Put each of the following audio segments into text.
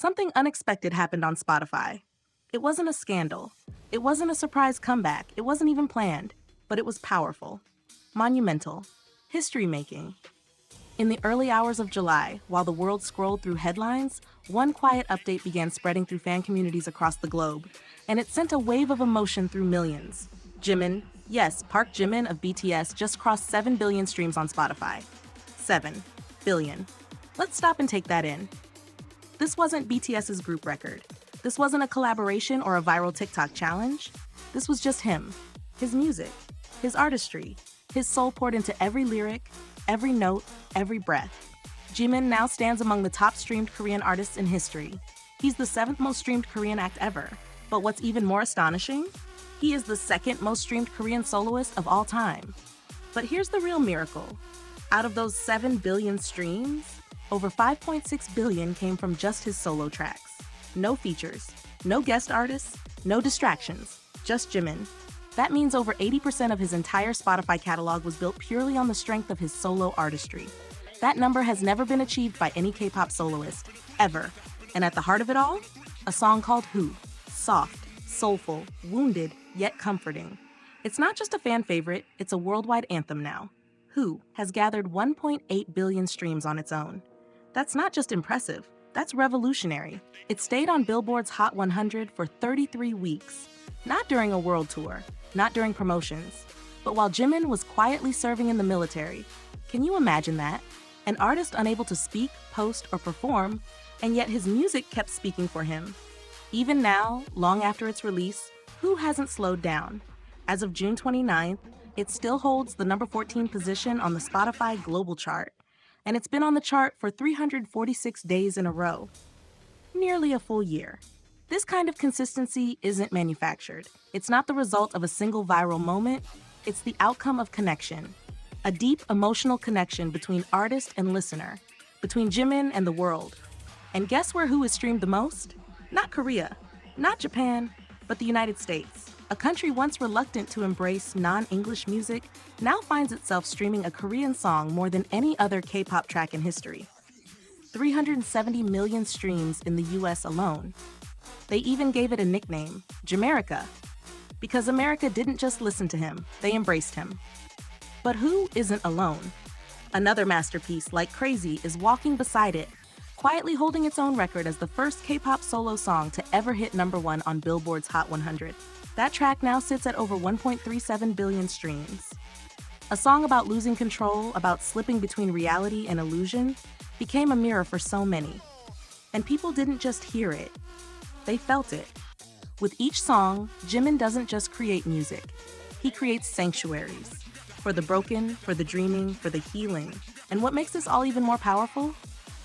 something unexpected happened on Spotify. It wasn't a scandal. It wasn't a surprise comeback. It wasn't even planned. But it was powerful, monumental, history-making. In the early hours of July, while the world scrolled through headlines, one quiet update began spreading through fan communities across the globe, and it sent a wave of emotion through millions. Jimin, yes, Park Jimin of BTS just crossed 7 billion streams on Spotify. 7 billion. Let's stop and take that in. This wasn't BTS's group record. This wasn't a collaboration or a viral TikTok challenge. This was just him, his music, his artistry, his soul poured into every lyric, every note, every breath. Jimin now stands among the top streamed Korean artists in history. He's the 7th most streamed Korean act ever. But what's even more astonishing? He is the 2nd most streamed Korean soloist of all time. But here's the real miracle. Out of those 7 billion streams, over 5.6 billion came from just his solo tracks. No features, no guest artists, no distractions, just Jimin. That means over 80% of his entire Spotify catalog was built purely on the strength of his solo artistry. That number has never been achieved by any K-pop soloist, ever. And at the heart of it all, a song called Who. Soft, soulful, wounded, yet comforting. It's not just a fan favorite, it's a worldwide anthem now. Who has gathered 1.8 billion streams on its own. That's not just impressive, that's revolutionary. It stayed on Billboard's Hot 100 for 33 weeks. Not during a world tour, not during promotions, but while Jimin was quietly serving in the military. Can you imagine that? An artist unable to speak, post, or perform, and yet his music kept speaking for him. Even now, long after its release, Who hasn't slowed down. As of June 29th, it still holds the number 14 position on the Spotify Global Chart, and it's been on the chart for 346 days in a row. Nearly a full year. This kind of consistency isn't manufactured. It's not the result of a single viral moment. It's the outcome of connection. A deep emotional connection between artist and listener, between Jimin and the world. And guess where Who is streamed the most? Not Korea, not Japan, but the United States. A country once reluctant to embrace non-English music now finds itself streaming a Korean song more than any other K-pop track in history. 370 million streams in the US alone. They even gave it a nickname, Jamerica, because America didn't just listen to him, they embraced him. But Who isn't alone. Another masterpiece, like Crazy, is walking beside it, quietly holding its own record as the first K-pop solo song to ever hit #1 on Billboard's Hot 100. That track now sits at over 1.37 billion streams. A song about losing control, about slipping between reality and illusion, became a mirror for so many. And people didn't just hear it, they felt it. With each song, Jimin doesn't just create music. He creates sanctuaries. For the broken, for the dreaming, for the healing. And what makes this all even more powerful?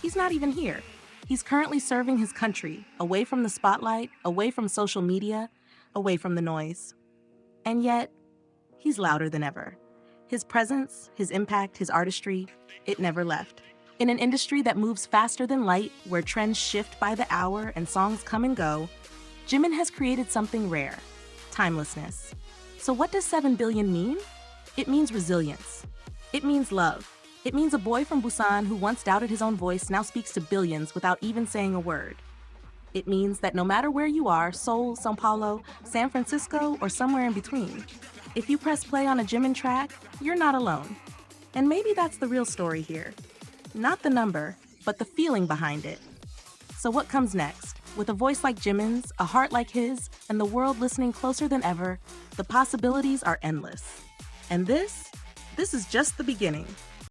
He's not even here. He's currently serving his country, away from the spotlight, away from social media, away from the noise. And yet, he's louder than ever. His presence, his impact, his artistry, it never left. In an industry that moves faster than light, where trends shift by the hour and songs come and go, Jimin has created something rare, timelessness. So what does 7 billion mean? It means resilience. It means love. It means a boy from Busan who once doubted his own voice now speaks to billions without even saying a word. It means that no matter where you are, Seoul, São Paulo, San Francisco, or somewhere in between, if you press play on a Jimin track, you're not alone. And maybe that's the real story here. Not the number, but the feeling behind it. So what comes next? With a voice like Jimin's, a heart like his, and the world listening closer than ever, the possibilities are endless. And this is just the beginning.